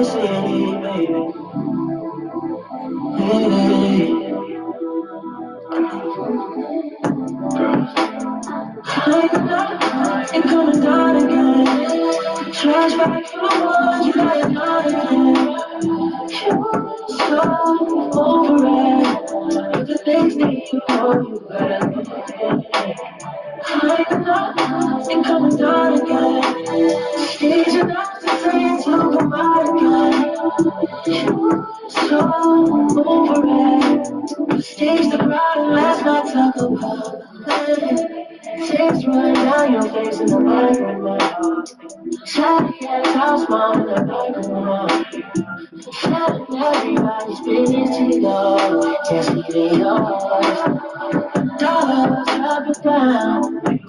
city, baby. Hey, ain't coming down again. Trash back for the ones you got done again. You're so over it. But the things that you know you better go ahead. Ain't coming down again. Stage enough to say it's over my again. You're so over it. Stage the crowd and let's not talk about it. Tears running down your face in the back of my heart. Shouting at house mom in the back of my heart. Shouting everybody's business to go. Just leave it yours. Dollars up and down.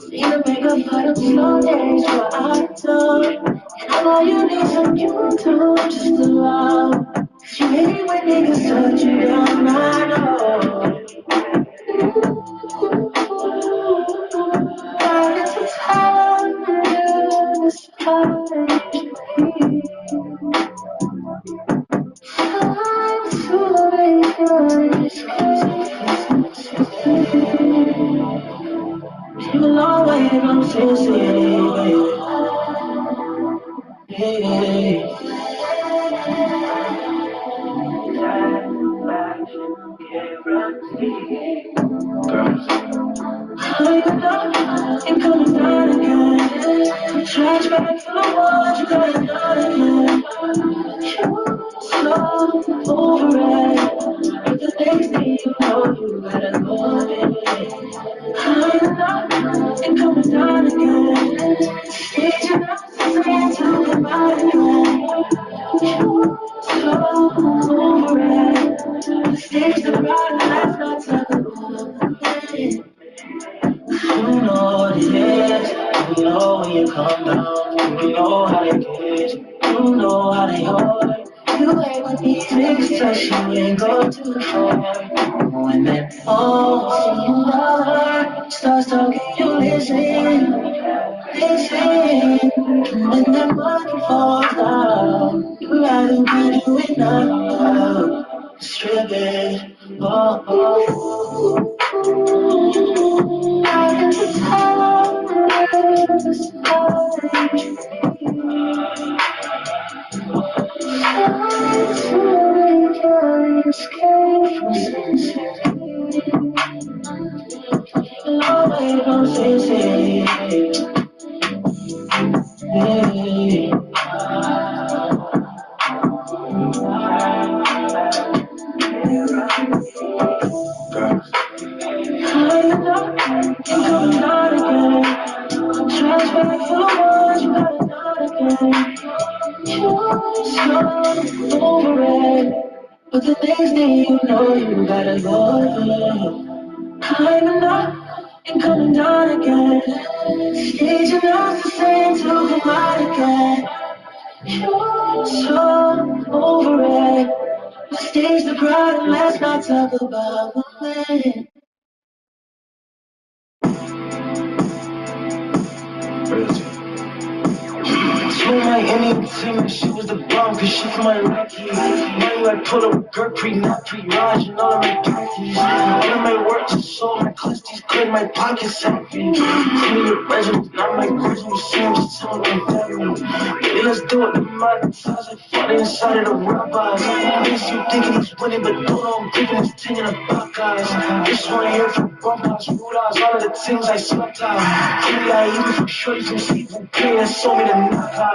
Need to make up for them slow days where I don't. And I know you need some you too, just around. You hate it when niggas touch you down, I know. It's a time to lose, time to make came a long way from Sin City, baby. Ain't coming down again. Trash back for the ones you got done again. You're so over it. But the things that you know you better go ahead. Ain't coming down again. Stage enough to say it's over my again. You're so over it. Stage the crowd and let's not talk about it. You know what it is. You know when you come down. You know how they get. You know how they hold. You hate when these niggas touch you and go too far. When that phone, see you love, starts talking, you listen. When that money falls down, you gotta get you enough. Strip it, oh, oh. I get the time, escape from Sin City. Long way from Sin City. Hey. Ain't coming down again. Trash back for the ones you got done again. You're so over it. But the things that you know you better go through. I'm not ain't coming down again. Stage enough to say it's over my again. You're so over it. Stage the crowd and let's not talk about the man. Told my Indian team that she was the bomb, cause she from my Rocky. Money like pull up, girl, not pre-raj, and all of my khakis. All of my work just sold, my clusters cleared, my pockets empty. Clean your regiment, not my grudge, you see him, just tell me that me. Baby, let's do it, the modern size, like falling inside of the robots. This you thinking he's winning, but don't know I'm gripping his ting in the Buckeyes. This one here for bumpers, rudolphs, all of the things I slept out. Maybe I even for shorty from seafood, pay that sold me the knockoffs.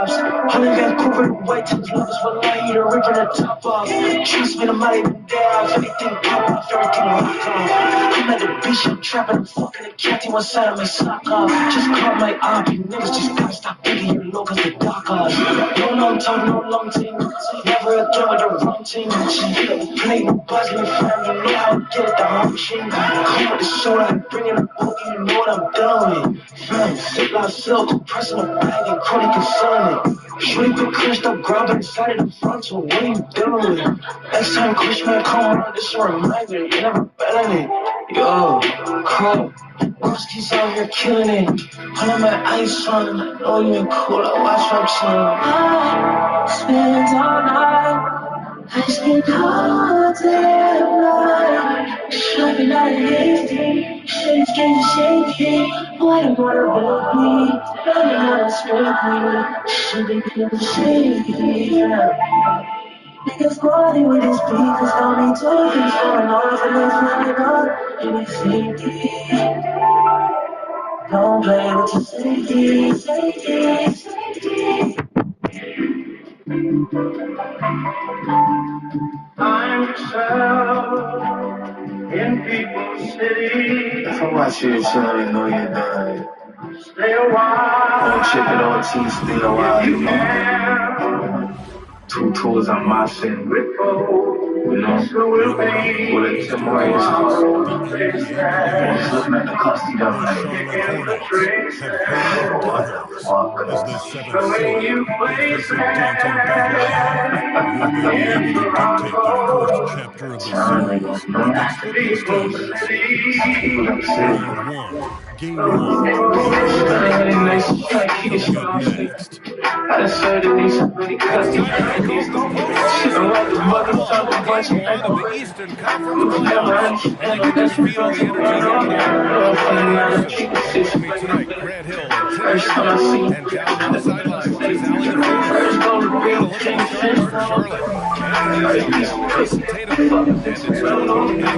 All in Vancouver, the white teams love us when I eat a ripping the top off. Trust me, I'm not even there. If anything pop off, everything rock off. I'm at the beach, I'm trapping, I'm fucking a cat, one side of my sock off. Just caught my op, you niggas just gotta stop thinking you're low cause the dock off. No long time, no long team. Never again with the wrong team. She hit up the plate, no buzz, me fam, you know how to get it, the home machine. Come with the soda, I'm bringing the boogie, you know what I'm doing. Fam, sit like silk, pressing the bag and cruddy concerning it. Shorty put crushed up, grabbing inside of the front, so what are you doing? Next time Kushman come around, this is a reminder, you never bet on it. Yo, cool. Broski's out here killing it. Put on my ice on him. I know you ain't cool. I watch what I'm saying. I spend all night. I spend all day night. Sleeping out of hasty. Shit's getting shaky. Boy, you wanna build me. Running out of strictly. Shit, they getting shaky. Yeah. Niggas party with this beat, cause now they talking going on for this running up. And it's safety. Don't play with your safety. I'm yourself in people's cities. If I watch you, you already know you're done. Stay a while. On chip it on T, stay a while, you know. 2 tours on my shit. You know, bullet to my The NBA players looking at the custody of of the Charlotte Hornets have herded together as the 7th seed will face a daunting battle. Will they be able to dictate the first chapter of the series? Let's flip the standings. Round 1, Game 1. Coming up next. It's time to kick off the postseason. Round 1 of Game 1 of the Eastern Conference Playoffs. And you can just feel the energy here in the arena. Joining me tonight, Grant Hill and Tim Hardaway. And down on the sidelines, he's Allie the Force. We got a look at the starters for Charlotte. Anthony Edwards, Jason Tatum, and Detroit.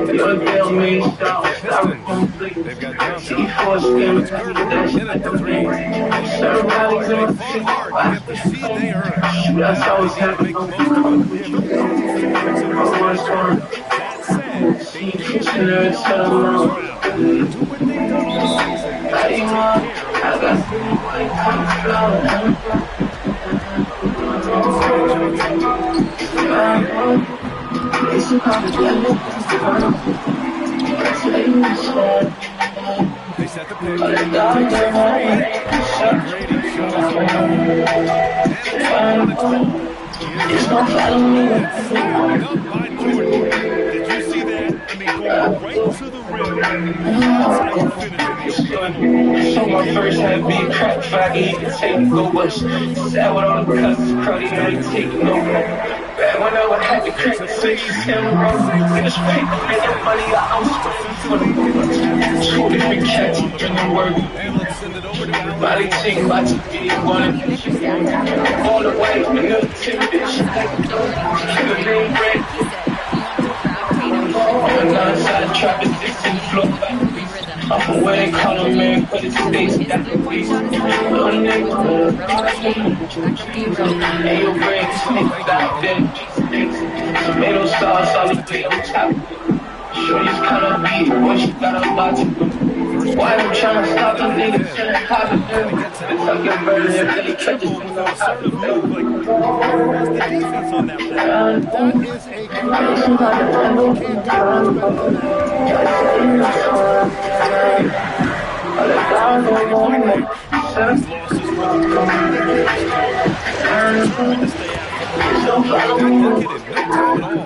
Heading to 2 guards. The Pistons, they've got Johnson. It's Kerber in at the 3. And a fought hard to get the seed they earned. Now they got to make the most of it. They have plenty favorites in this next round. That said, they can't win it all in the first round. Do what they've done all season and just take care of business. Inside Johnson. They set the pick. Takes a 3. Grady shuttles over. And it's on its ball. It's fired up by Jordan. Did you see that? I mean, going right to the rim. That's how you finish in the open. So my first had big crack faggy, he could take no bush. Sad with all the cousins, cruddy, now he taking no bush. Bad when I would have to crack the 6, 7 rows. Niggas fake, making money, I'm spending for the bullets. 2 different cats, bringing work. And let's send it over to Allen. Body take, lots of video, one. All the way, another 10 bitch. Kill a name brand. On the other side, trap is 6 in the floor. I'm from where they call them, man, but it's states that the waste. Little nigga, and your brain snakes out there. Tomato sauce all the way on top. Shorty's kinda beat, boy, she got a lot to do. Why I'm trying to stop them niggas telling how to do? It's like a murder if they catch us in the top of Where was the defense on that play? That is a great play. You can't do much better than that. These losses were the problem that carries Jordan. He's determined to stay after it. He got bucket in no time at all.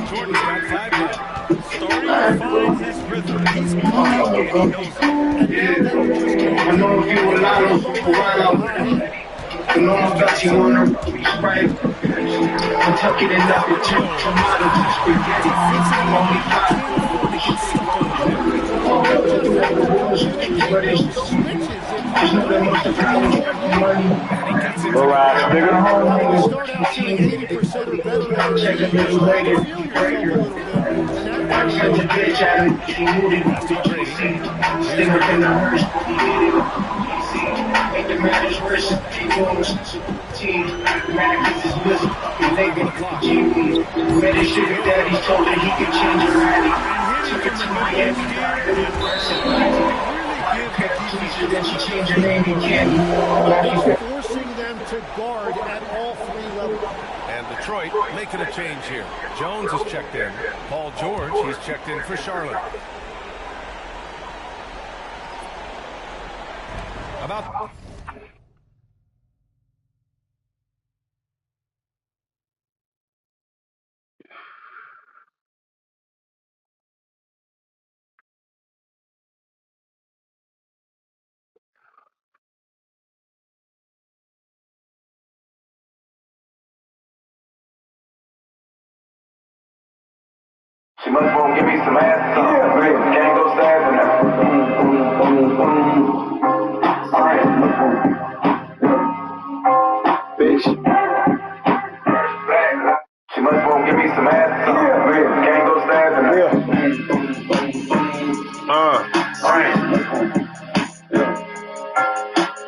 Jordan's got 5 now. Starting to find his rhythm. He's playing and he knows it. And now that he just can't. I know if you allow those people around. You know I'm about you on the right. Kentucky and nothing tomato spaghetti. I'm only 5 to get stuck on All right, nigga. Start out shooting 80% or better at feel yourself a little bit. And that Such a bitch out of he moved it. Stay within the hearse. Make the marriage worse. He knows team. Marriage is wisdom. Made a sugar daddy told her he could change her rally. Took her to Miami. Then she changed her name to Candy. forcing them to guard at all 3 levels. And Detroit making a change here. Jones is checked in. Paul George, he's checked in for Charlotte. About She must won't give me some ass. Yeah, man. Can't go stabbing her. Bitch. She must won't give me some ass. Yeah, man. Can't go stabbing her.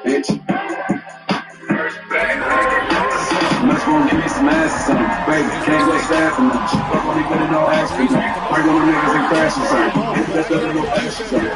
Bitch. Must won't give me some ass or something. Baby, can't go stabbing them. Fuck on me with no accident. Bring on the niggas and crash or something. That's no ass or something.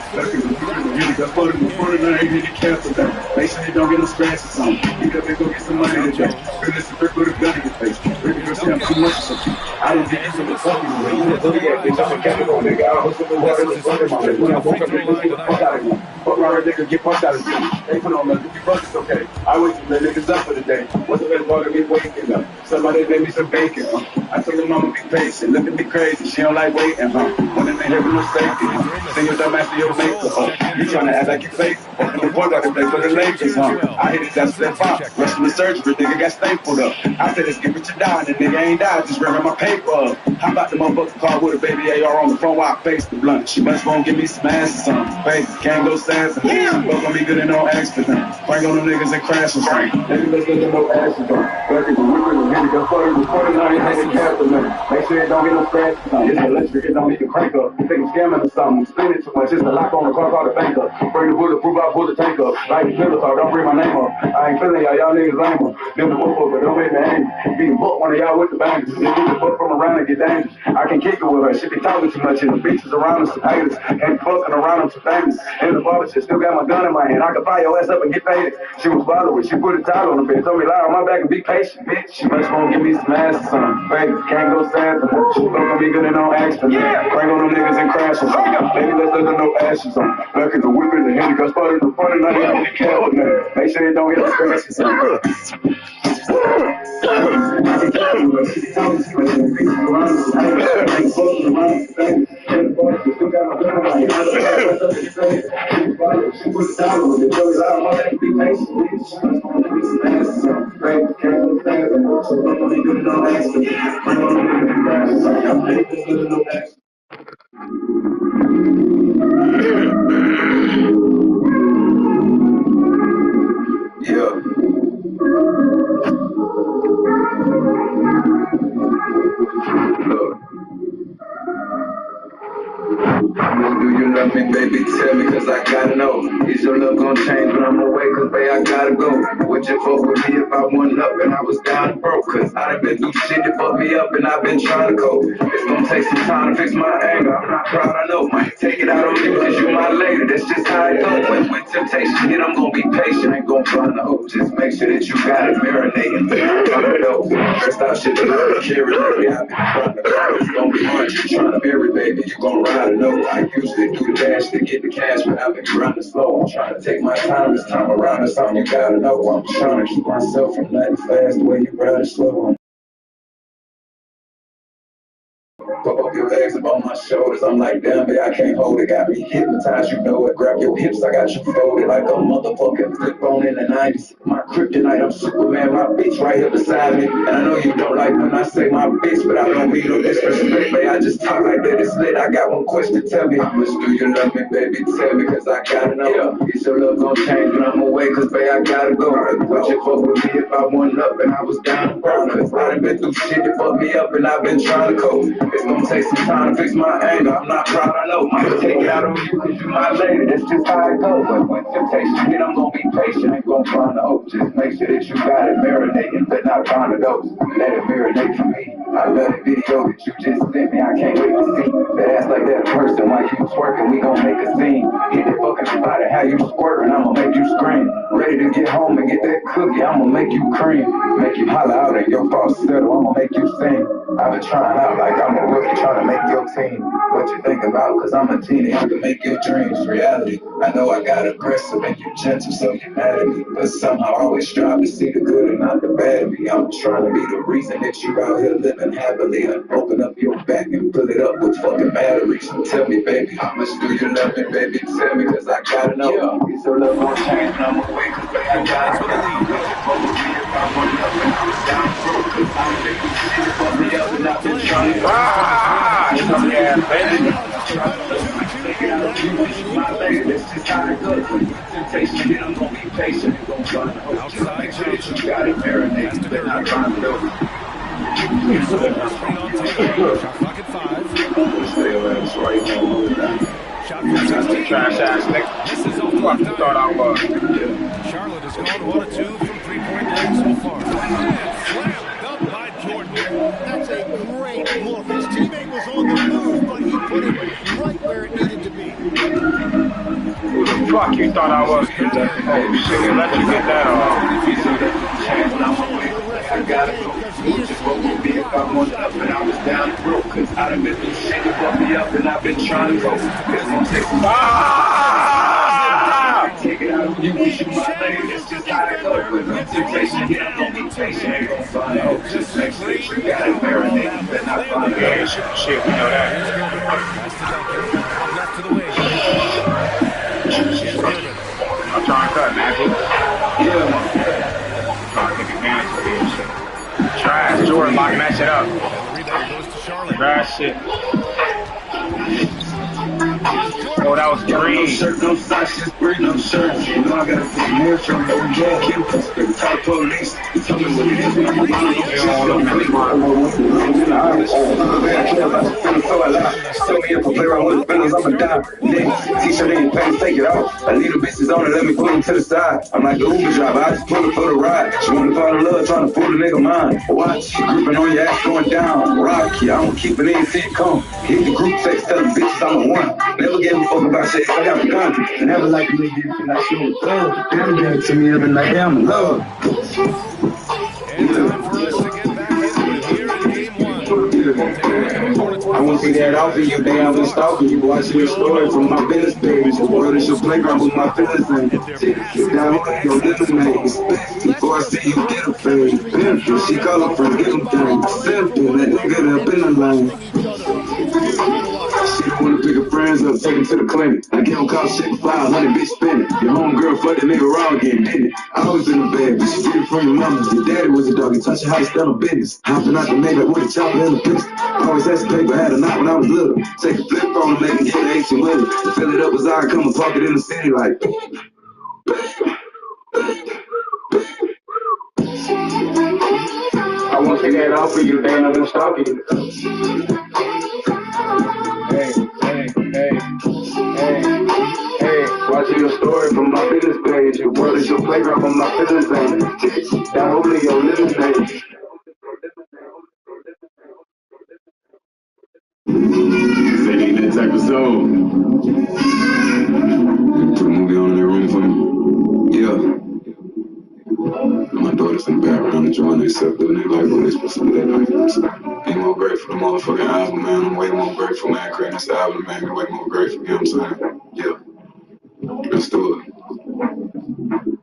Really got put in the front and I ain't need to cancel them. Make sure you don't get no scratch or something. You gotta go get some money today. Feel this brick with a gun in your face. Really girl say I'm too much or something. I don't think it's a fucking way. You know, look at bitch, I'm a chemical nigga. I hook up the water in the front of my head. When I woke up, they get the fuck out of me. Fuck around a nigga, get punched out of me. They put on the it's okay. I wait till the niggas up for the day. What's the best part of me waking up? Somebody made me some bacon, I told her mama be patient, look at me crazy, she don't like waiting, When they have no safety, sing your dumb ass to your makeup, You tryna act like you fake, the boy got to play for the Lakers, I hit his ass with that box, rushing the surgery, nigga got stapled up. I said let's get what you dying, and nigga ain't died, just running my paper up. How about the motherfucking car with a baby AR on the front while I face the blunt? She must won't give me some ass or something, baby, can't go sassing. She fuck on me good and no accident, bring on them niggas and crash or something. Maybe let's get no accident, working the whipping and hitting the fucking recording on your head and captain them. Make sure it don't get no scratches on it. It's electric, it don't need to crank up. You think I'm scamming or something, spinning too much, it's a lock on the car called a bank up. Bring the bulletproof, I pull the tank up. Like the pillow talk, don't bring my name up. I ain't feeling y'all niggas lame up. Them the whoop but don't make me angry. Beating book one of y'all with the bangers. Just get the fuck from around and get dangerous. I can kick it with her, she be talking too much and the bitches around us some haters. Ain't fucking around them some famous. In the barber shit, still got my gun in my hand. I can fire your ass up and get paid. She was following, she put a towel on the bed. Told me lie on my back and be patient, bitch. She must won't give me some ass or something. Baby, can't go sad for them. She fuck on me good and no action. Bring on them niggas and crash or something. Baby, let's look at no ashes on. Look at the whip in the head, got started in the front and I ain't the cat with me. Make sure it don't get no scratch or something. Yeah. Look. Do you love me, baby? Tell me, cause I gotta know. Is your love gonna change when I'm away? Cause babe, I gotta go. Would you fuck with me if I wasn't up and I was down and broke? Cause I done been through shit that fucked me up and I've been trying to cope. It's gonna take some time to fix my anger. I'm not proud, I know. Might take it out on you cause you my lady. That's just how it goes. When temptation hit, I'm gonna be patient. Ain't gonna find the hope. Just make sure that you got it marinating. First off, shit that I carry, baby. I've been trying to go. It's gonna be hard. You trying to marry, baby. You gon' ride it over. I usually do the dash to get the cash, but I've been grinding slow. I'm trying to take my time this time around. It's something you gotta know. I'm trying to keep myself from nothing fast the way you ride it slow. Pop up your legs up on my shoulders. I'm like, damn, babe, I can't hold it. Got me hypnotized, you know it. Grab your hips, I got you folded like a motherfucking flip phone in the 90s. My kryptonite, I'm Superman, my bitch right here beside me. And I know you don't like when I say my bitch, but I don't mean no disrespect, babe. I just talk like that, it's lit. I got one question, tell me, how much do you love me, baby? Tell me, cause I gotta know. Is your love gonna change when I'm away? Cause, babe, I gotta go. Would you fuck with me if I wasn't up and I was down and brown? Cause I done been through shit that fucked me up and I've been trying to cope. It's gonna take some time to fix my anger. I'm not proud, I know. Might take it out on you cause you my lady. That's just how it goes. But when temptation hit, I'm gonna be patient. Ain't gonna find the hope. Just make sure that you got it marinating, but not find a dose. Let it marinate for me. I love the video that you just sent me. I can't wait to see that ass like that in person. While you twerking, we gon' make a scene. Hit that fucking spot and how you squirting, I'ma make you scream. Ready to get home and get that cookie, I'ma make you cream. Make you holler out in your falsetto, I'ma make you sing. I've been trying out like I'm a rookie trying to make your team. What you think about? Cause I'm a teenager, I can make your dreams reality. I know I got aggressive and you gentle, so you mad at me. But somehow I always strive to see the good and not the bad in me. I'm trying to be the reason that you out here living happily. And open up your back and fill it up with fucking batteries. So tell me, baby, how much do you love me, baby? Tell me, cause I gotta know. Yeah. Is your love gonna change when I'm away? Cause baby, I gotta go. Would you fuck with me if I wasn't up and I was down broke? Cause I'm big shit, fuck me up and I've been trying to go. Just a little too cute for Randall, and he goes. Outside Johnson. Pass to Durbin. Screen on Taylor. Shot clock at 5. Shot from 16. Misses off the left eye. Charlotte has gone 1 of 2 from three-point land so far. And slammed up by Jordan. That's a great look. His teammate was on the move, but he put it right where it needed to be. Who the fuck you thought I was? Oh shit, let you get that off. I got it. Just what would be if I was up and I was down and broke. Cause I'd have been through shit to brought me up and I've been trying to go. Cause I'm taking take it out of you, we shoot my thing. It's just how it goes. With no temptation, yeah, I'm gonna be patient. Ain't gonna find out. Just make sure you got it marinated. Then I find out. Shit, we know that. Pass to Duncan. Left to the wing. Here's Durbin. I'm trying to cut, Magic. Yeah, man. Trying to take advantage of this shit. Trash, Jordan locking that shit up. Rebound goes to Charlotte. Trash shit. Oh, that was green. No shirt, no socks, just bring no shirt. You know I gotta put more from no jack. Kill top police. You tell me what it is. I'm a tell me if I play around with the fellas, I'ma die. Next, t-shirt ain't pants, take it off. I leave the bitches on and let me put them to the side. I'm like the Uber driver, I just pull her for the ride. She wanna fall in love, trying to fool the nigga mine. Watch, gripping on your ass going down. Rocky, I don't keep it in, see it come. Hit the group text, tell the bitches I'm a one. Never gave a fuck about shit, I got a gun. Never like a nigga, and I show a thug. Damn, gave it to me every night, damn, in love. And time for us to get back into it here in game 1. I won't see that out for you, damn, I'm stalking you. Watching your story from my business page. The world is your playground with my feelings in. Get down on your living mates. Before I see you get a fade. Pimpin', she call her friends, get them things. Simple, that nigga up in the lane. She don't wanna pick her friends up, take them to the clinic. I get on call shit for 500, bitch spinning. Your homegirl fucked the nigga raw again, didn't it? I was in the bed, but she get it from your mama. Your daddy was a dog, he taught you how to stand on business. Hopping out the Maybach with a chopper and a pistol. Always had some paper, had a knot when I was little. Take a flip phone and make me get an 18 with it. Fill it up as I come and park it in the city like. I won't take that off for you, damn, I'm stalking you. Hey, watching your story from my business page. Your world is your playground from my business page. That only your living page. They need that type of soul. Put a movie on in their room for me. Yeah. My daughter's in the background enjoying themselves, doing their life when they supposed to do their life. Ain't more grateful for the motherfucking album, man. I'm way more grateful, man. Creating this album, man. I'm way more grateful, you know what I'm saying? Yeah. Let's do it.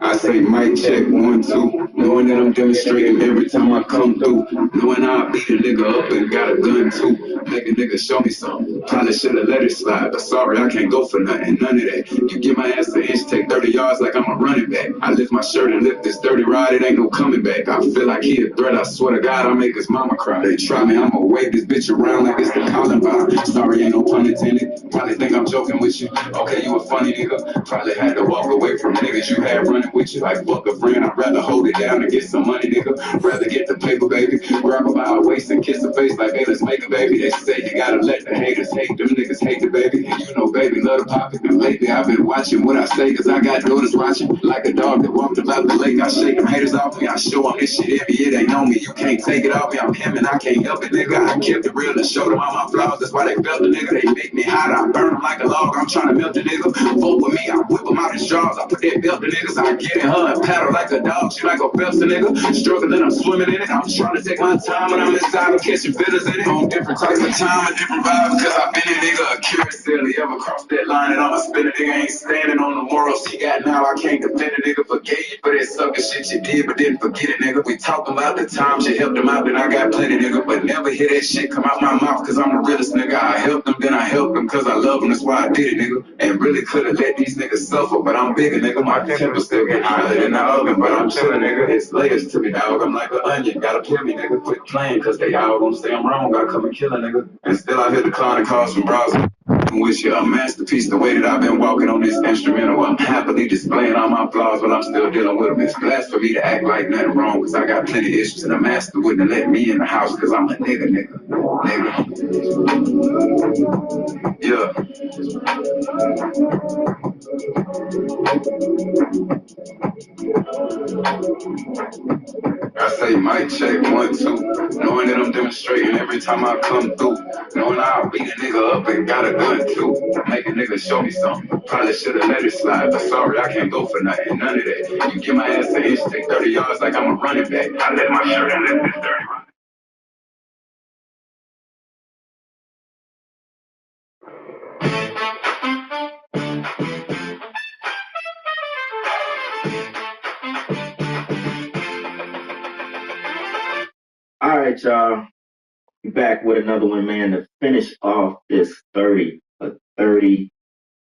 I say mic check 1, 2, knowing that I'm demonstrating every time I come through. Knowing I'll beat a nigga up and got a gun too. Make a nigga show me something. Probably should've let it slide, but sorry, I can't go for nothing, none of that. You give my ass an inch, take 30 yards like I'm a running back. I lift my shirt and lift this dirty rod, it ain't no coming back. I feel like he a threat, I swear to God, I make his mama cry. They try me, I'ma wave this bitch around like it's the Colin vibe. Sorry, ain't no pun intended. Probably think I'm joking with you. Okay, you a funny nigga. Probably had to walk away from niggas you had running with you. Like fuck a friend, I'd rather hold it down and get some money, nigga. Rather get the paper, baby. Grab her by her waist and kiss her face like, hey, let's make a baby. They say you gotta let the haters hate. Them niggas hate the baby. And you know, baby, love the pop it. And lately I've been watching what I say, cause I got daughters watching. Like a dog that walked about the lake. I shake them haters off me. I show them this shit heavy. It ain't on me. You can't take it off me. I'm him and I can't help it, nigga. I kept it real and showed them all my flaws. That's why they felt the nigga. They make me hot. I burn them like a log. I'm trying to melt the nigga. Vote with me. I whip them out his jaws. I put that belt the niggas. I get in her and paddle like a dog. She like a Pepsi nigga. Struggling, I'm swimming in it. I'm trying to take my time when I'm inside. I'm catching feathers in it. On different types of time and different vibes. Cause I've been a nigga. A curious silly. Ever cross that line and I'ma spin a nigga. Ain't standing on the morals he got now. I can't defend a nigga. Forgave you for that sucker the shit you did, but didn't forget it, nigga. We talking about the times you helped them out, then I got plenty, nigga. But never hear that shit come out my mouth, cause I'm the realest, nigga. I helped them, then I helped them, cause I love them, that's why I did it, nigga. And really could've let these niggas suffer, but I'm bigger, nigga. My temper still get higher than the oven, but I'm chillin', nigga. It's layers to me, dog. I'm like an onion, gotta kill me, nigga. Quit playing, cause they all gonna say I'm wrong. Gotta come and kill a nigga. And still out here declining calls from bros. Wish you a masterpiece the way that I've been walking on this instrumental. I'm happily displaying all my flaws, but I'm still dealing with them. It's blasphemy to act like nothing wrong, cause I got plenty of issues, and the master wouldn't let me in the house, cause I'm a nigga. Yeah. I say mic check 1, 2, knowing that I'm demonstrating every time I come through, knowing I'll beat a nigga up and got a gun too, make a nigga show me something, probably should've let it slide, but sorry, I can't go for nothing, none of that. You give my ass an inch, take 30 yards like I'm a running back. I let my shirt and let this dirty run. All right, y'all. Back with another one, man, to finish off this 30 for 30.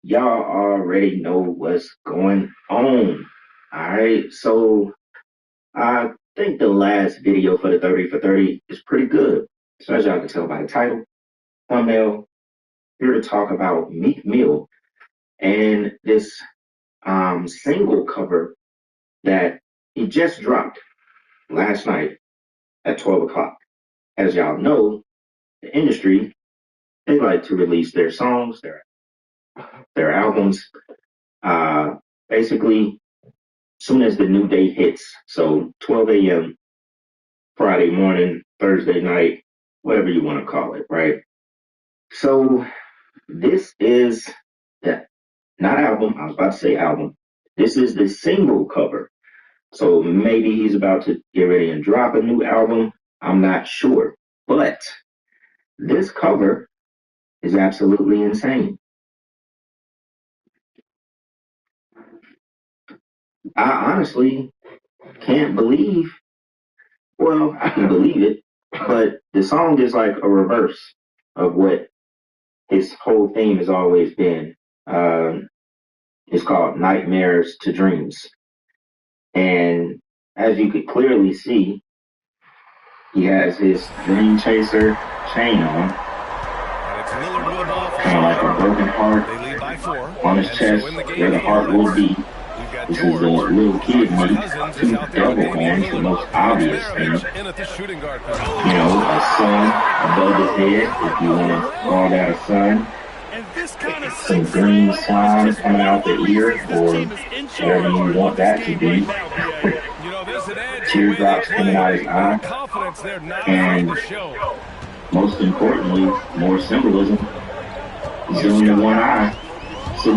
Y'all already know what's going on. All right, so I think the last video for the 30 for 30 is pretty good. So as y'all can tell by the title, thumbnail, here to talk about Meek Mill and this single cover that he just dropped last night at 12 o'clock. As y'all know, the industry, they like to release their songs, their albums, basically soon as the new day hits. So 12 a.m. Friday morning, Thursday night, whatever you want to call it, right? So this is the, not album, I was about to say album. This is the single cover. So maybe he's about to get ready and drop a new album. I'm not sure. But this cover is absolutely insane. I honestly can't believe, well, I can believe it, but the song is like a reverse of what his whole theme has always been. It's called Nightmares to Dreams. And as you could clearly see, he has his Dream Chaser chain on, kind of like a broken heart on his chest where the heart will be. This is a little kid Meek, 2 devil horns, the most obvious thing. You know, a sun above his head, if you want to call that a sun. Some green slime coming out the ear, or whatever you want that to be. Teardrops coming out his eye. And most importantly, more symbolism. He's only one eye. So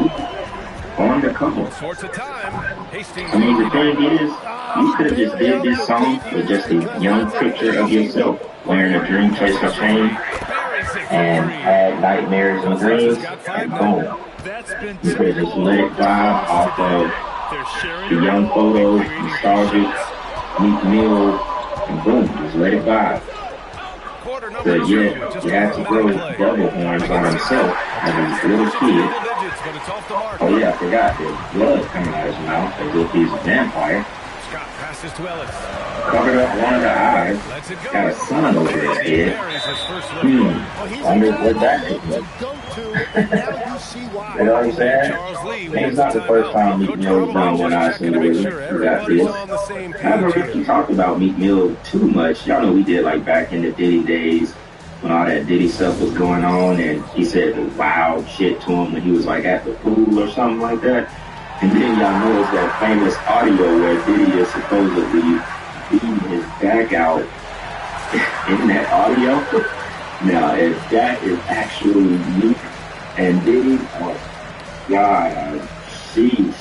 on the cover. I mean, the thing is, you could have just did this song with just a young picture of yourself wearing a Dream Chaser chain and had nightmares and dreams, and boom. You could have just let it vibe off of the young photos, nostalgic, Meek Mill, and boom, just let it vibe. But yet, he had to grow devil horns on himself as a little kid. Oh yeah, I forgot. There's blood coming out of his mouth as if he's a vampire. Covered up one of the eyes. Got a sun over his head. Wonder what that could look. You know what I'm saying? And it's not the first time Meek Mill's done one eye symbolism. We got this. I haven't really talked about Meek Mill too much. Y'all know we did like back in the Diddy days, when all that Diddy stuff was going on, and he said the wild shit to him when he was like at the pool or something like that. And then y'all notice that famous audio where Diddy is supposedly beating his back out in that audio. Now, if that is actually Meek and Diddy, oh God, jeez.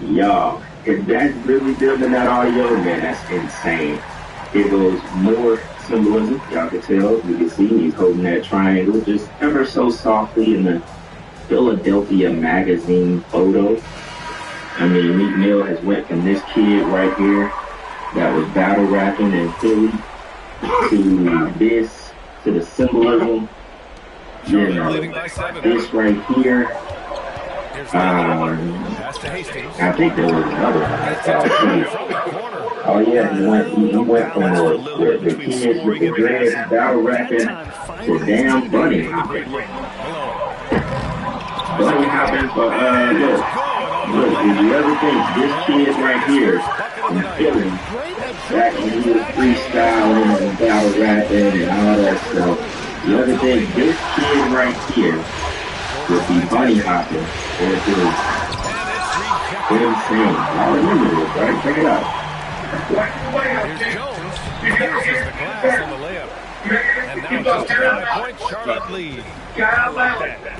Y'all, if that's really them in that audio, man, that's insane. It goes more symbolism, y'all can tell. You can see he's holding that triangle just ever so softly in the Philadelphia magazine photo. I mean, Meek Mill has went from this kid right here that was battle rapping in Philly to this, to the symbolism. You know, this right here. I think there was another one. Oh yeah, he went from the kids with the dreads battle rapping to damn bunny hopping. Bunny hopping for look, if you ever think this kid right here in Philly, back when he was freestyling and battle rapping and all that stuff, you ever think this kid right here would be bunny hopping or if it was insane? I remember this, right? Check it out. Here's Jones. Uses the glass on the layup. And now just a 5-point Charlotte lead.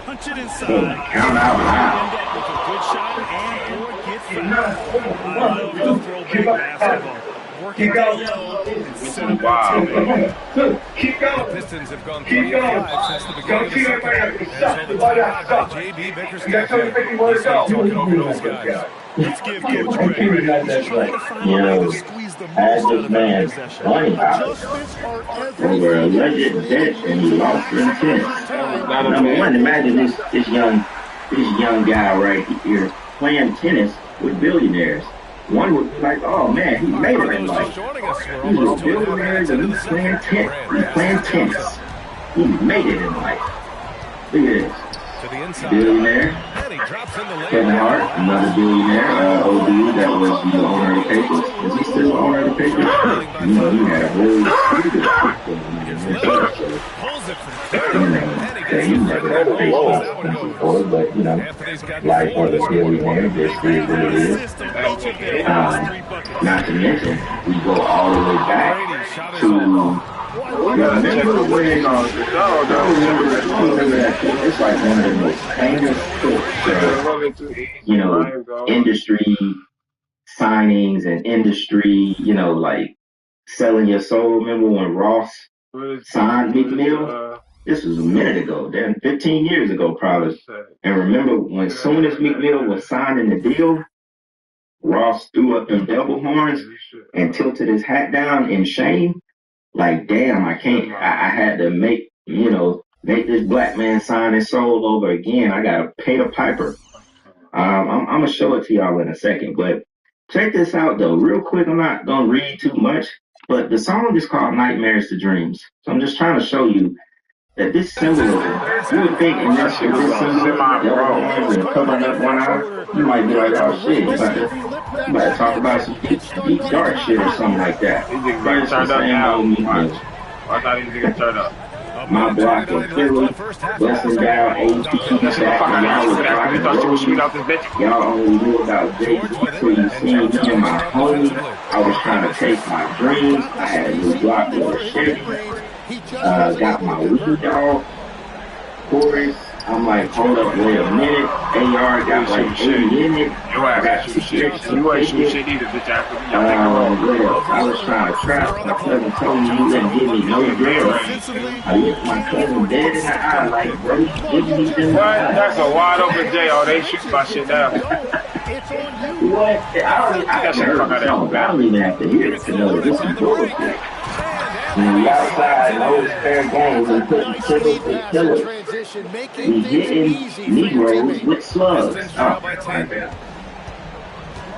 Punch it inside. Count out loud. With a good shot and or get fouled. I love the throwback basketball. Working down low and set up Wow. Keep going. The Pistons have gone 3-5 since the beginning of the second. And so the timeout by J.B. Bickerstaff. Over those guys. Let's give Coach Greg. You know, as this man bunny hopping over a alleged bet and he lost for intent. Number one, imagine this young guy right here playing tennis with billionaires. One would be like, oh man, he made it in life. He's a billionaire and he's playing tennis. He made it in life. Look at this. Billionaire. Kevin Hart, another billionaire. OD, that was the owner of the Patriots. Is he still the owner of the Patriots? You know, he had a whole he never had a baseball before, but you know, life of a billionaire, this is what it is. Not to mention, we go all the way back to remember when it's like one of the most famous you know, industry signings and industry, you know, like selling your soul. Remember when Ross signed Meek Mill? This was a minute ago, then 15 years ago probably. And remember when soon as Meek Mill was signing the deal, Ross threw up them devil horns and tilted his hat down in shame. Like, damn, I can't, I had to make this black man sign his soul over again. I gotta pay the piper. I'm gonna show it to y'all in a second, but check this out though, real quick. I'm not gonna read too much, but the song is called Nightmares to Dreams. So I'm just trying to show you that this symbolism, you would think in this symbolism, and covering up one eye, you might be like, oh shit, you about to talk about some deep dark shit or something like that. But it's the same old Meek Mill. I thought he was gonna turn up. My block in Philly, busting down AP, y'all only knew about Jay-Z till you seen me and my homie. I was trying to chase my dreams. I had a new block with a Chevy. Got my weed dog, chorus. I'm like, hold up, wait a minute. AR got like 80 in it. I got some shit. You ain't shoot shit either, bitch. I was trying to trap. My cousin told me you didn't give me no drill. I looked my cousin dead in the eye like, bro, give me them. What? That's a wide open J. Oh, they shoot my shit down. What? I got to heard the song. I don't even have to hear it to know that this is bullshit. When we outside in those fair games and putting killers and killers, we hitting Negroes with slugs. Oh, my God.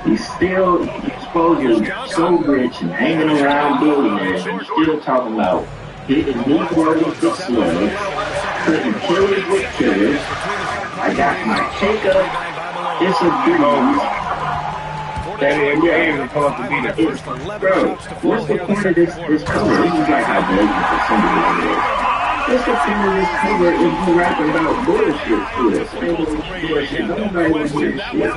You suppose you're so rich and hanging around billionaires and you're still talking about hitting Negroes with slugs, putting killers with killers. I got my cake up. It's a breeze. Yeah, pull up the beat. Bro, what's the point of this cover? This is like how blatant for somebody is. What's the point of this cover if you rapping about bullshit to us? Bullshit. Nobody wants to hear shit.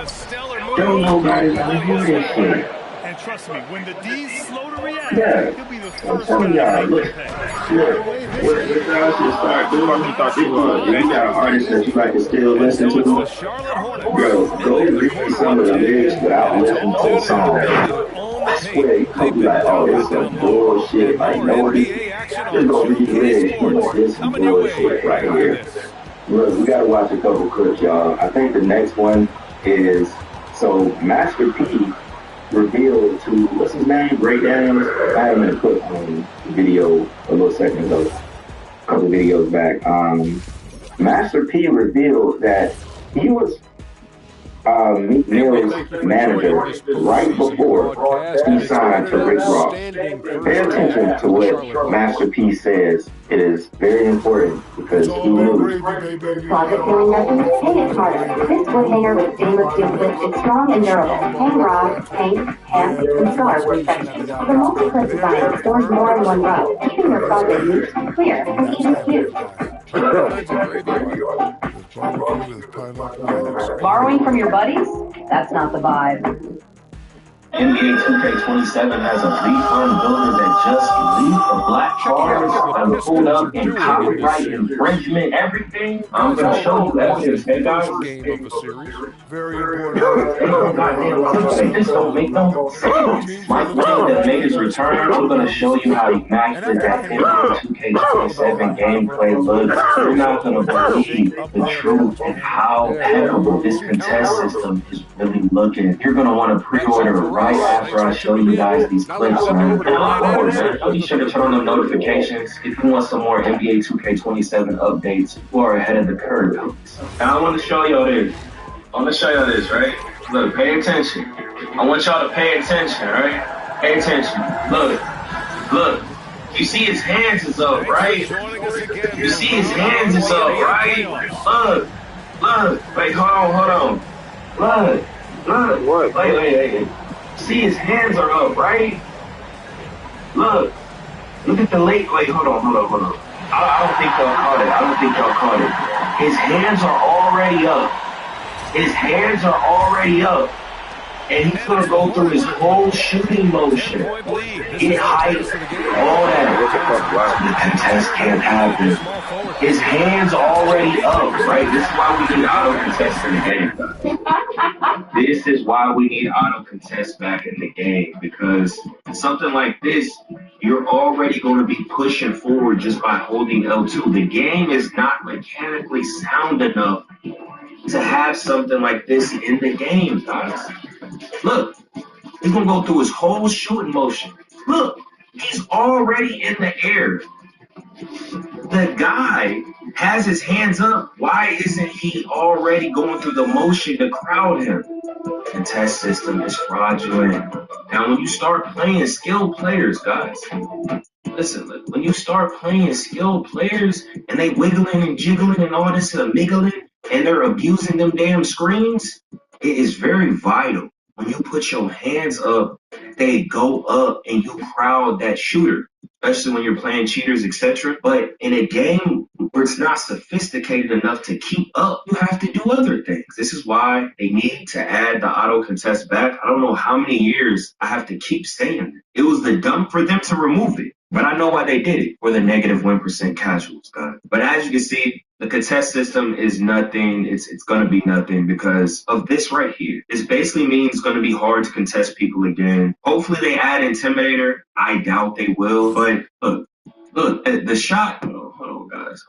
Don't nobody want to hear this shit. And trust me, when the D's slow to react, he'll be the I'm first telling y'all, look, what y'all should start doing, you got artists that you like to still listen to, bro, go read some of the lyrics without listening to the song. I swear, you could be like, oh, this is some bullshit, like, no, just go read the lyrics, this is some bullshit right here. Look, we gotta watch a couple clips, y'all. I think the next one is So Master P revealed to, what's his name, Ray Daniels? I had him in a clip video a little second ago, a couple videos back. Master P revealed that he was Meek Mill's manager right before he signed to Rick Ross. Pay attention to what Master P says. It is very important because he knew. Closet feeling nothing? Hang it harder. This wood hanger with stainless steel clips is strong and durable. Hang rods, paint, hemp, and scarves with sections. The multi-clip design stores more in one row, keeping your closet neat, clear, and easy to use. Borrowing from your buddies? That's not the vibe. Nba2k27 has a refund builder that just leave the black cars that were pulled up in copyright infringement, everything. I'm gonna show you that shit, hey guys. Very important. They just don't make no sense. Mike Wayne that made his return. I'm gonna show you how immaculate that Nba2k27 gameplay looks. You're not gonna believe the truth and how impeccable this contest system is really looking. You're gonna want to pre-order right after I show you guys these clips, man. And of course, be sure to turn on the notifications if you want some more NBA 2K27 updates. You are ahead of the curve. Now I want to show y'all this. I want to show y'all this, right? Look, pay attention. I want y'all to pay attention, right? Pay attention. Look. You see his hands is up, right? You see his hands is up, right? Look. Wait, hold on. Look. Wait. See, his hands are up, right? Look at the late. Wait, hold on. I don't think y'all caught it. His hands are already up. And he's going to go through his whole shooting motion. Get height, all that. The contest can't happen. His hands already up, right? This is why we need auto contest in the game. This is why we need auto contest back in the game. Because something like this, you're already going to be pushing forward just by holding L2. The game is not mechanically sound enough to have something like this in the game, guys. Look, he's going to go through his whole shooting motion. Look, he's already in the air. The guy has his hands up. Why isn't he already going through the motion to crowd him? The test system is fraudulent. Now, when you start playing skilled players, guys, listen, when you start playing skilled players and they wiggling and jiggling and all this and miggling and they're abusing them damn screens, it is very vital. When you put your hands up, they go up and you crowd that shooter, especially when you're playing cheaters, etc. But in a game where it's not sophisticated enough to keep up, you have to do other things. This is why they need to add the auto contest back. I don't know how many years I have to keep saying it. It was the dumb for them to remove it. But I know why they did it, for the negative 1% casuals, guys. But as you can see, the contest system is nothing. It's going to be nothing because of this right here. This basically means it's going to be hard to contest people again. Hopefully they add Intimidator. I doubt they will. But look, the shot. Hold on, guys.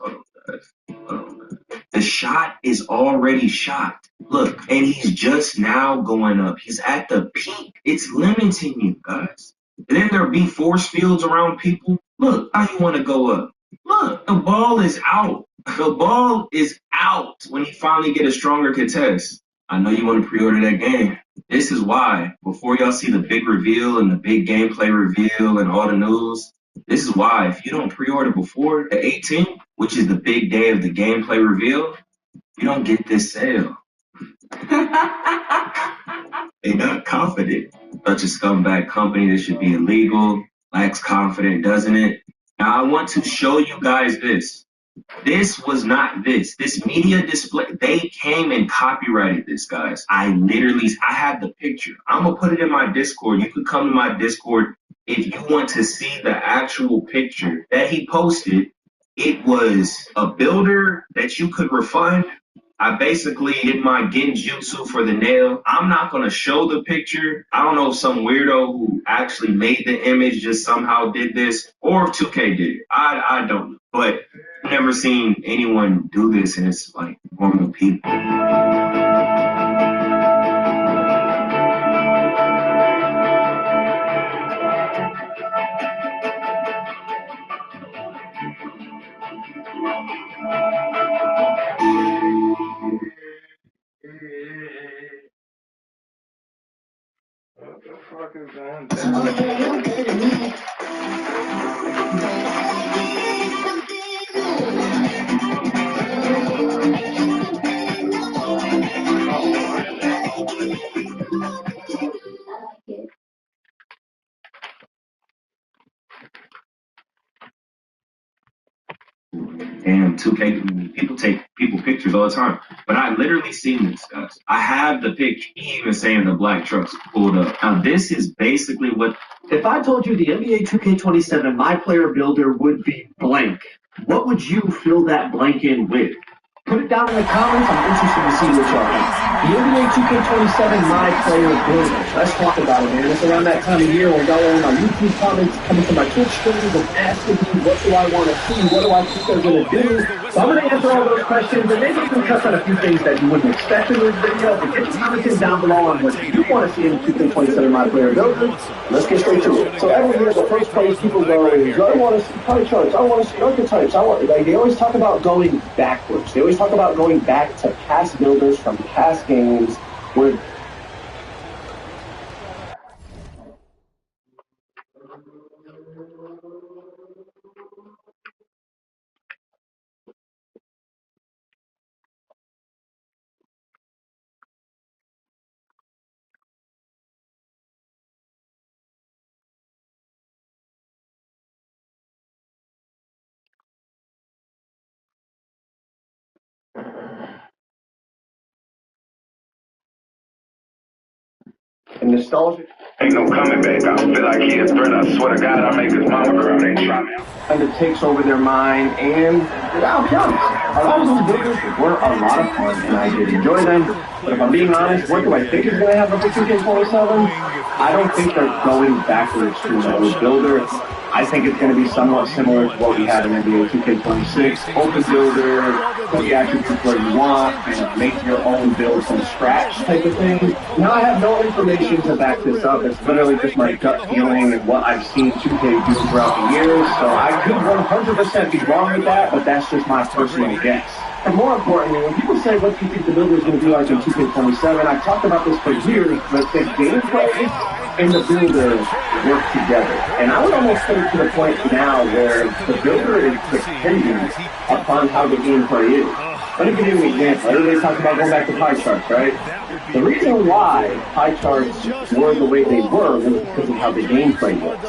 The shot is already shot. Look, and he's just now going up. He's at the peak. It's limiting you, guys. And then there'll be force fields around people. Look, how you want to go up. Look, the ball is out. The ball is out when he finally get a stronger contest. I know you want to pre-order that game. This is why, before y'all see the big reveal and the big gameplay reveal and all the news, this is why, if you don't pre-order before the 18th, which is the big day of the gameplay reveal, you don't get this sale. They not confident. Such a scumbag company, this should be illegal. Lacks confidence, doesn't it? Now I want to show you guys this. This was not this. This media display, they came and copyrighted this, guys. I have the picture. I'm going to put it in my Discord. You could come to my Discord if you want to see the actual picture that he posted. It was a builder that you could refund. I basically did my genjutsu for the nail. I'm not going to show the picture. I don't know if some weirdo who actually made the image just somehow did this, or if 2K did it. I don't know. But I've never seen anyone do this, and it's like normal people. fuck is going down? And 2K, people take pictures all the time. But I literally seen this, guys. I have the picture, even saying the black trucks pulled up. Now, this is basically what... If I told you the NBA 2K27 My Player Builder would be blank, what would you fill that blank in with? Put it down in the comments. I'm interested to see what y'all think. The NBA 2K27 My Player Builder. Let's talk about it, man. It's around that time of year when y'all are in my YouTube comments, coming to my Twitch streams, and asking me what do I want to see, what do I think they're going to do. So I'm going to answer all those questions, and maybe even touch on a few things that you wouldn't expect in this video. But get your comments down below on what you want to see in the 2K27 My Player Builder. Let's get straight to it. So every year, the first place people go is, I want to see pie charts, I want to see archetypes, they always talk about going backwards. They always talk about going back to past builders from past games where in nostalgia. Ain't no coming back. I feel like he a threat. I swear to God, I make his mama girl. They try me. And it takes over their mind, and I'll be honest, a lot of those builders were a lot of fun, and I did enjoy them. But if I'm being honest, what do I think is going to happen for 2K27? I don't think they're going backwards to another builder. I think it's going to be somewhat similar to what we had in NBA 2K26. Open builder, put the attributes where you want, and make your own build from scratch type of thing. Now, I have no information to back this up. It's literally just my gut feeling and what I've seen 2K do throughout the years. So I could 100% be wrong with that, but that's just my personal guess. And more importantly, when people say, what do you think the builder is going to be like in 2K27, I've talked about this for years, but the gameplay and the builder work together. And I would almost put it to the point now where the builder is dependent upon how the gameplay is. Let me give you an example. Everybody's talking about going back to pie charts, right? The reason why pie charts were the way they were was because of how the gameplay was.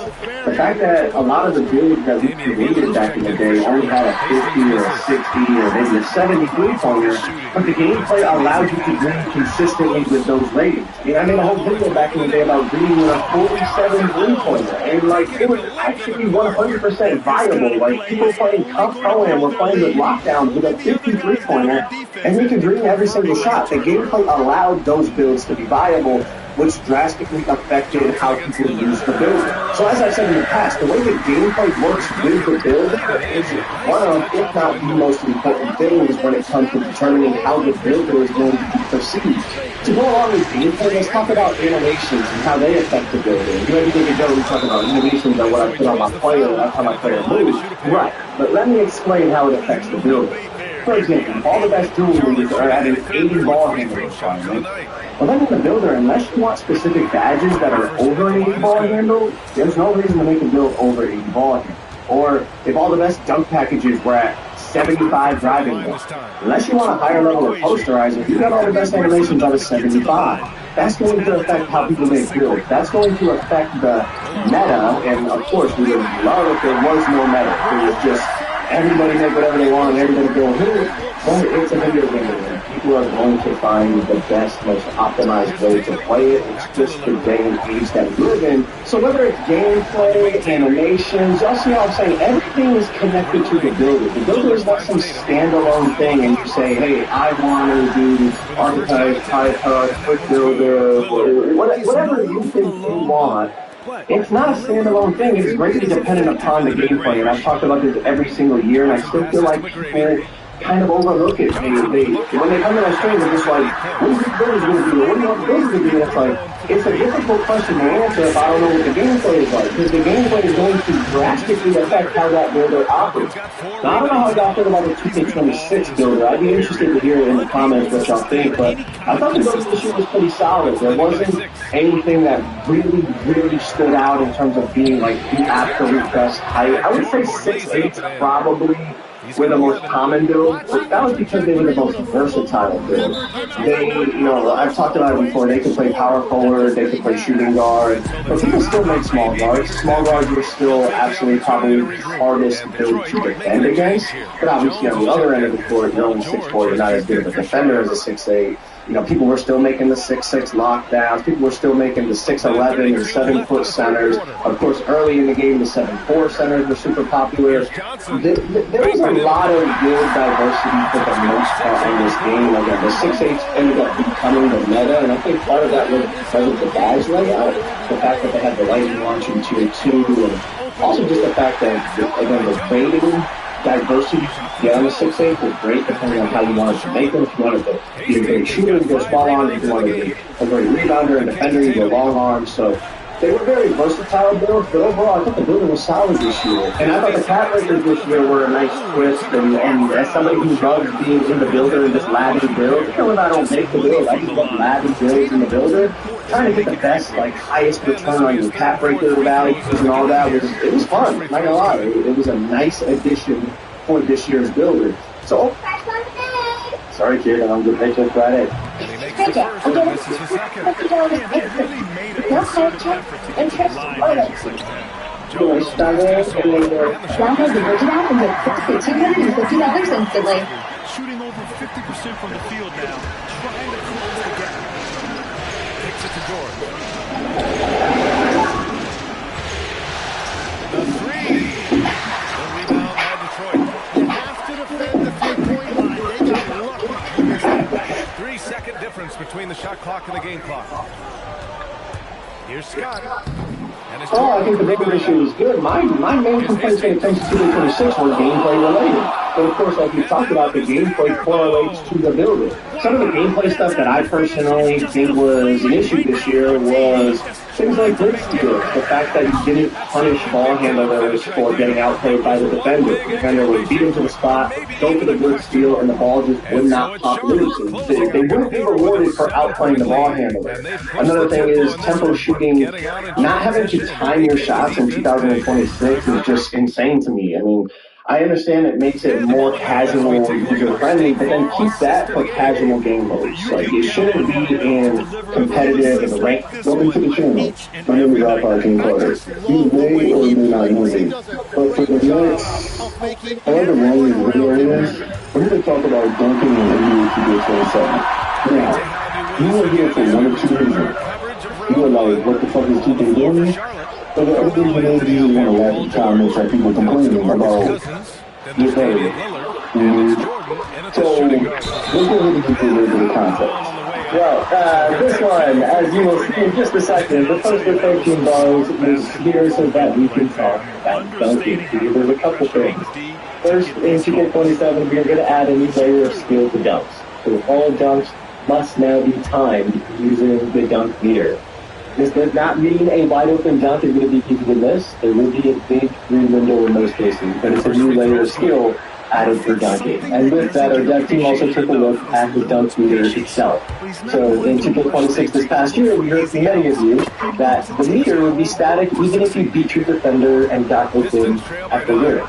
The fact that a lot of the builds that we created back in the day only had a 50 or a 60 or maybe a 70 three-pointer, but the gameplay allowed you to green consistently with those ratings. I mean, I made a whole video back in the day about greening with a 47 three-pointer, and like it was actually 100% viable. Like people playing Cup Pro-Am were playing with lockdowns with a 50 three-pointer, and we could green every single shot. The gameplay allowed those builds to be viable, which drastically affected how people use the build. So as I said in the past, the way the gameplay works with the build is one of, if not the most important things when it comes to determining how the builder is going to be perceived. To go along with gameplay, let's talk about animations and how they affect the builder. You know, everything you go, we talk about animations are what I put on my player, that's how my player moves. Right, but let me explain how it affects the builder. For example, all the best dual moves are at an 80 ball handle requirement. Well, then in the builder, unless you want specific badges that are over an 80 ball handle, there's no reason to make a build over 80 ball handle. Or if all the best dunk packages were at 75 driving balls, unless you want a higher level of posterizer, you got all the best animations out of 75. That's going to affect how people make builds. That's going to affect the meta, and of course, we would love if there was no meta. It was just everybody make whatever they want and everybody go here. But it's a video game, and people are going to find the best, most optimized way to play it. It's just the day and age that we live in. So whether it's gameplay, animations, y'all see how I'm saying everything is connected to the builder. The builder is not some standalone thing, and you say, hey, I want to do archetypes, pie charts, quick builder, whatever you think you want. It's not a standalone thing. It's greatly dependent upon the gameplay, and I've talked about this every single year, and I still feel like people kind of overlook it. When they come to my stream, they're just like, what is this builder going to do? What do you want the builder to do? And it's like, it's a difficult question to answer if I don't know what the gameplay is like, because the gameplay is going to drastically affect how that builder operates. Now, I don't know how y'all feel about the 2K26 builder. I'd be interested to hear in the comments what y'all think, but I thought the builder this year was pretty solid. There wasn't anything that really stood out in terms of being like the absolute best height. I would say 6'8's probably were the most common build, but that was because they were the most versatile build. They, you know, I've talked about it before, they could play power forward, they could play shooting guard, but people still make small guards. Small guards were still absolutely probably the hardest build to defend against, but obviously on the other end of the court, you're only 6'4", you're not as good of a defender as a 6'8". You know, people were still making the 6'6" lockdowns. People were still making the 6'11" and 7-foot centers. Of course, early in the game, the 7'4" centers were super popular. There was a lot of good diversity for the most part in this game. Again, the 6'8" ended up becoming the meta, and I think part of that was because of the badge layout. The fact that they had the lightning launch in Tier 2, and also just the fact that, again, the rating diversity beyond the 6'8" was great, depending on how you wanted to make them. If you wanted to be a great shooter, you go small arm. If you wanted to be a great rebounder and defender, you go long arm. So they were very versatile builds, but overall, I thought the building was solid this year. And I thought the cat breakers this year were a nice twist. And as somebody who loves being in the builder and just labbing builds, even when I don't make the build, I just love labbing builds in the builder. Trying to get the best, like, highest return on your cat breaker values and all that was fun. Not gonna lie, it was a nice addition for this year's builder. So, sorry kid, I'm gonna pay you Friday. $50 no credit check, interest, or late. You're struggling and later. Download the Virgin app and get $250 instantly. Shooting over 50% from the field now, trying to close the gap. Takes it to George. The three. The rebound by Detroit. You have to defend the three-point line. They got lucky. You missed that. 3-second difference between the shot clock and the game clock. Here's Scott. I think the bigger issue is good. My main complaints when it comes to 2K26 were gameplay related. But of course, like we talked about, the gameplay correlates to the builder. Some of the gameplay stuff that I personally think was an issue this year was things like blitz steal. The fact that you didn't punish ball handlers for getting outplayed by the defender. The defender would beat him to the spot, go for the blitz steal, and the ball just would not pop loose. They wouldn't be rewarded for outplaying the ball handler. Another thing is tempo shooting. Not having to time your shots in 2026 is just insane to me. I mean, I understand it makes it more casual, user-friendly, but then keep that for casual game modes. Like, it shouldn't be in competitive and ranked. Welcome to the channel. My name is Alpha King Carter. You may or may not know me, but for the next, however long this video is, we're going to talk about dunking and Nba2k26 C. Now, you are here for one of two reasons. You are like, what the fuck is keeping doing? But the other reason is you want to laugh at the comments that people complaining about this area. So, let's go ahead and get a little bit of context. Well, this one, as you will see in just a second, the first of 13 bars is here so that we can talk about dunking. There's a couple things. First, in 2K27, we're going to add a new layer of skill to dunks. So all dunks must now be timed using the dunk meter. This does not mean a wide open dunk is going to be easy to miss. There will be a big green window in most cases, but it's a new layer of skill added for dunking. And with that, our dev team also took a look at the dunk meter itself. So in 2K26 this past year, we heard from many of you that the meter would be static even if you beat your defender and got open at the rim.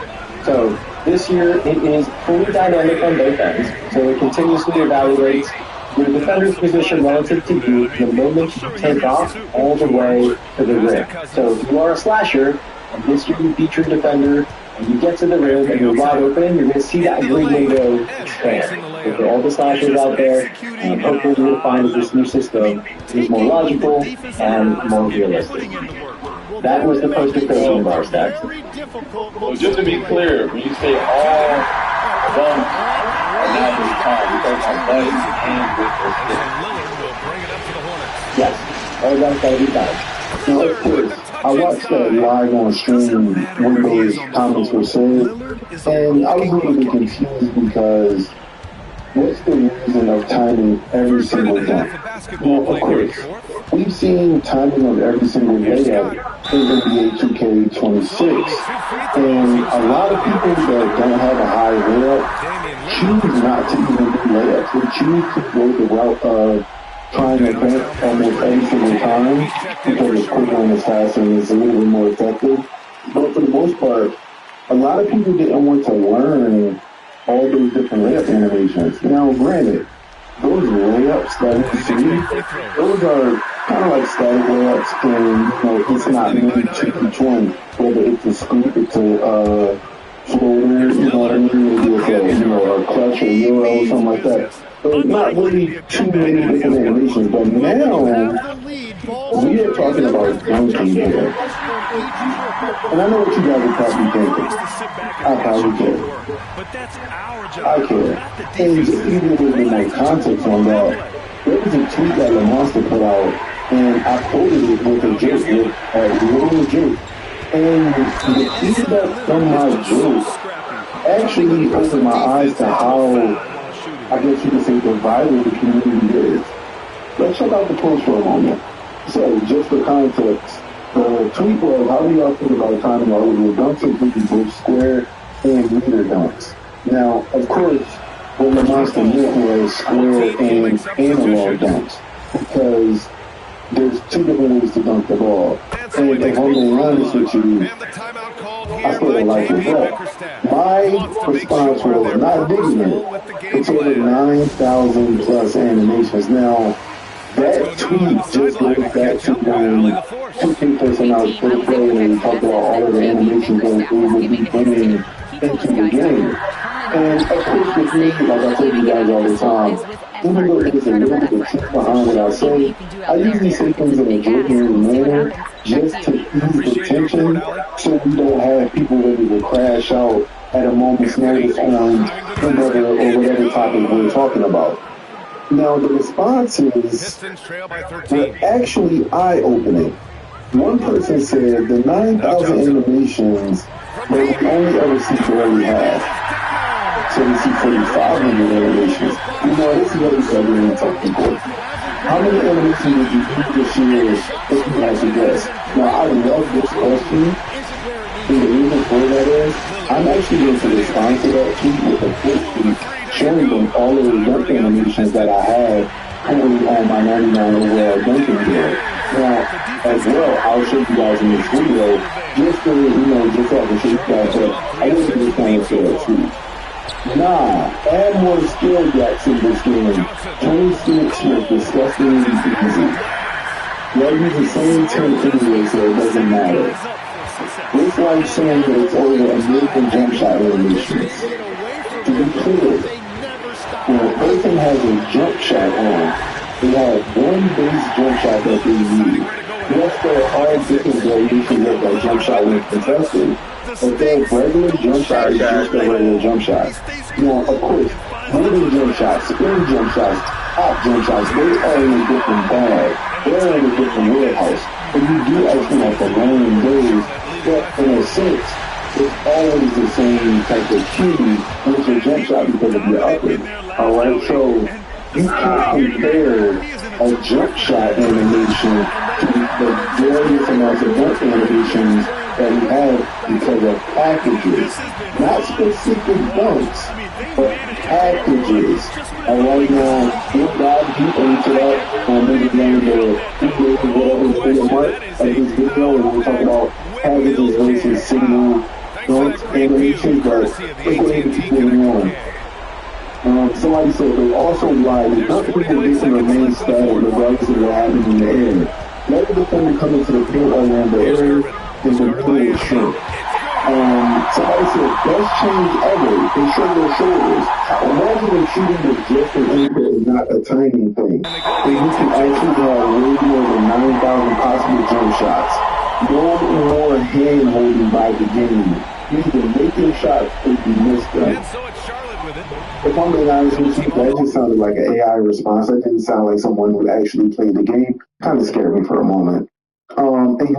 So this year, it is fully dynamic on both ends, so it continuously evaluates your defender's position relative to you the moment you take off all the way to the rim. So if you are a slasher, and this year you beat your defender, and you get to the rim and you're wide open, you're going to see that green window expand. So for all the slashers out there, hopefully you'll find that this new system is more logical and more realistic. That was the poster coaching bar stacks. So just to be clear, when you say all dunks are now this time, because our buddies and with their stick. Yes, all dunks are every time. So of course, I watched that live on stream when those comments were said, and I was a little bit confused because what's the reason of timing every single dunk? Well, of course, we've seen timing of every single layup in NBA 2K26, and a lot of people that don't have a high layup choose not to even do layups. They choose to go the route of trying to dunk almost every single time because it's quicker and it's faster and it's a little bit more effective. But for the most part, a lot of people didn't want to learn all those different layup animations. Now, granted, those layups that we see, those are kind of like static layups, and it's not really 2 whether it's a scoop, it's a floater, you know what I mean? Maybe it's a clutch or euro or something like that. But not really too many different animations. But now we are talking about dunking here. And I know what you guys are probably thinking. I probably care. I care. And just to give you a little bit more context on that, there was a tweet that Monster put out, and I quoted it with a joke, with a little joke. And the feedback from my joke actually opened my eyes to how, I guess you could say, divided the community is. Let's check out the post for a moment. So, just for context, the tweet was, how do y'all think about timing all of your dunks and be both square and meter dunks? Now, of course, what the monster meant was square and analog dunks, because there's 2 different ways to dunk the ball. And if I'm being honest with you, I still don't like it. But my response was not digging it. It's over 9,000 plus animations. Now, that tweet just goes back to when 2K personalized first play and we talked about all of the animations that we would be bringing into the game. And of course, with me, like I told you guys all the time, even though there's a little bit of truth behind what I say, I usually say things in a joking manner just to ease the tension so we don't have people ready to crash out at a moment's notice on whatever or whatever topic we're talking about. Now, the responses were actually eye-opening. One person said the 9,000 animations that we only ever see for what we have. So we see 4,500 animations. This is what we said in technical. How many animations did you do this year if you had to guess? Now, I love this question. And the reason for that is, I'm actually going to respond to that tweet with a quick tweet showing them all of the dunk animations that I have currently on my 99 overall dunking gear. Now, as well, I'll show you guys in this video, just so just so I can show you guys that I wasn't just trying to say that tweet. Nah, add more skill gaps in this game. 26 was disgustingly easy. Y'all use the same 10 anyway, so it doesn't matter. It's like saying that it's over a million jump shot animations. To be clear, when a person has a jump shot on, they have one base jump shot that they need. Yes, there are different variations of that jump shot when contested, but their regular jump shot is just a regular jump shot. Now, of course, moving jump shots, spin jump shots, hop jump shots, they are in a different bag. They're in a different warehouse. And you do actually have to learn those, but in a sense, it's always the same type of cue with your jump shot because of your upper. Alright, so you can't compare a jump shot animation to the various amounts of dunk animations that we have because of packages. Not specific dunks, but packages. Alright, now, we'll dive deeper into that maybe down the whatever part of this video, and we'll talk about packages versus single dunk animations, but let's go ahead and keep moving on. Somebody said, but also why the dunk people get to remain static regardless of what happens in the air. Let the defender come into the paint around the area and the middle shrink. Somebody said, best change ever, they shrink their shoulders. Imagine if shooting was just an anchor and not a timing thing. And you can actually have way more than 9,000 possible jump shots. No more hand holding by the game. You can make your shots if you miss them. If I'm being honest with you, that just sounded like an AI response. That didn't sound like someone who actually played the game. Kind of scared me for a moment. And you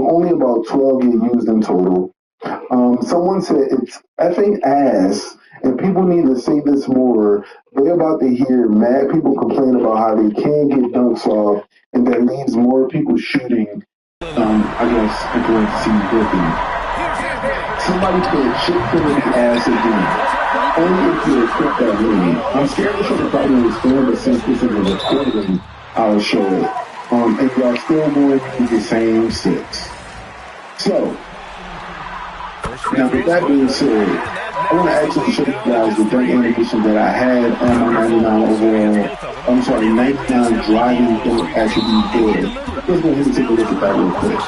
only about 12 get used in total. Someone said it's effing ass And people need to say this more. They're about to hear mad people complain about how they can't get dunks off, and that leaves more people shooting, I guess, in parentheses, broken. Somebody put Chick-fil-A ass again. Only if you're equipped that way. I'm scared to show the problem with film, but since this is a recording, I'll show it. And y'all still going to use the same 6. So, now with that being said, I want to actually show you guys the dunk animation that I had on my 99 overall, 99 driving dunk attribute build. Let's go ahead and take a look at that real quick.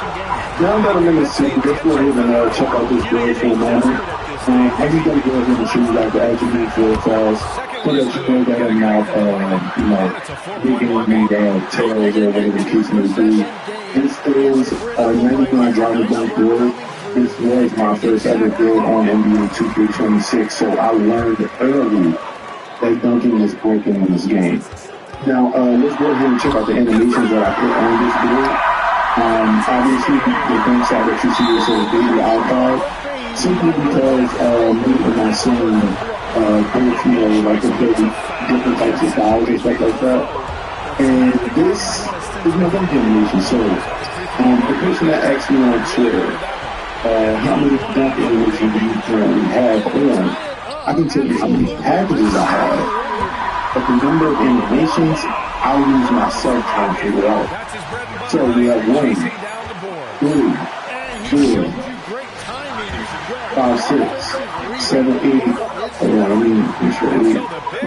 Now that I'm in the scene, let's go ahead and check out this build for a moment. I'm just going to go ahead and show you guys the attributes real fast, so that you know that I'm not, digging me tails or whatever the case may be. This is a 99 driving dunk build. This was my first ever build on Nba2k26, so I learned early that dunking is broken in this game. Now, let's go ahead and check out the animations that I put on this build. Obviously, the dunk side that you see is a baby iPod, simply because me and my son both, like to play different types of styles and stuff like that. And this is my dunk animation. So, the person that asked me on Twitter, how many dunk animations do you currently have on? I can tell you how many packages I have, but the number of animations, I'll use myself trying to figure out. So we have 1, 3, 4, 5, 6, 7, 8,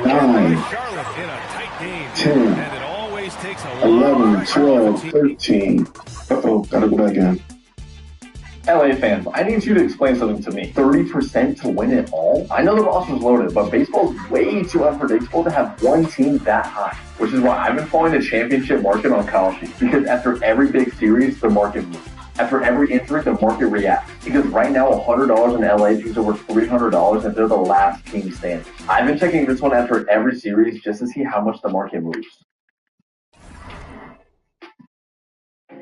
9, 10, 11, 12, 13. Uh-oh, gotta go back in. LA fans, I need you to explain something to me. 30% to win it all? I know the roster's loaded, but baseball's way too unpredictable to have one team that high. Which is why I've been following the championship market on Kalshi. Because after every big series, the market moves. After every injury, the market reacts. Because right now, $100 in LA is over $300 and they're the last team standing. I've been checking this one after every series just to see how much the market moves.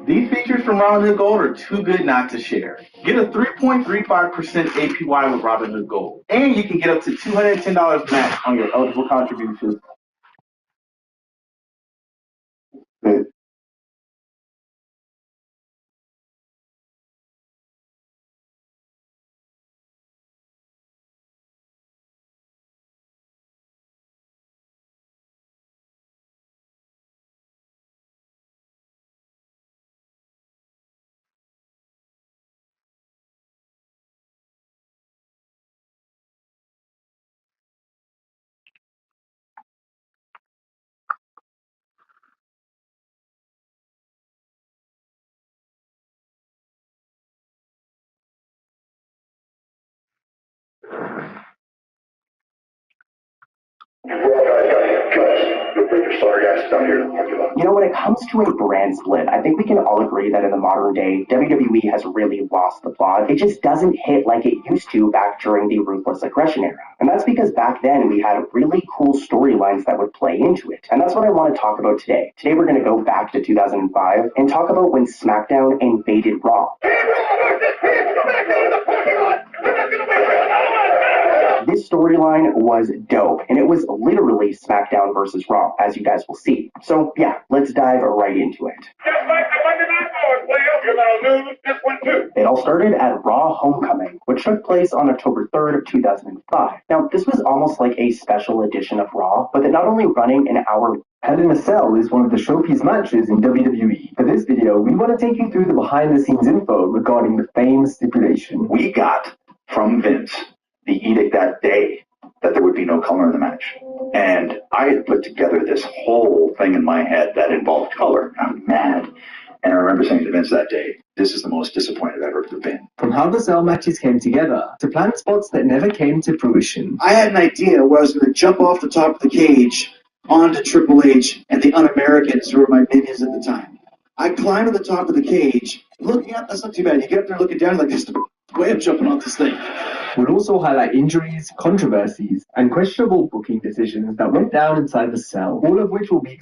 These features from Robinhood Gold are too good not to share. Get a 3.35% APY with Robinhood Gold. And you can get up to $210 match on your eligible contributions. You know, when it comes to a brand split, I think we can all agree that in the modern day, WWE has really lost the plot. It just doesn't hit like it used to back during the Ruthless Aggression era. And that's because back then we had really cool storylines that would play into it. And that's what I want to talk about today. Today we're going to go back to 2005 and talk about when SmackDown invaded Raw. This storyline was dope, and it was literally SmackDown versus Raw, as you guys will see. So yeah, let's dive right into it. Just like the Monday Night Wars, players, you're gonna lose this one too. It all started at Raw Homecoming, which took place on October 3rd of 2005. Now, this was almost like a special edition of Raw, but they're not only running an hour. Hell in a Cell is one of the showpiece matches in WWE. For this video, we want to take you through the behind-the-scenes info regarding the famous stipulation. We got from Vince the edict that day that there would be no color in the match. And I had put together this whole thing in my head that involved color. I'm mad. And I remember saying to Vince that day, this is the most disappointed I've ever been. From how the cell matches came together, to planned spots that never came to fruition. I had an idea where I was going to jump off the top of the cage onto Triple H and the Un-Americans who were my minions at the time. I climbed to the top of the cage, looking up, that's not too bad. You get up there looking down like this, the way I'm jumping off this thing. We'll also highlight injuries, controversies, and questionable booking decisions that went down inside the cell, all of which will be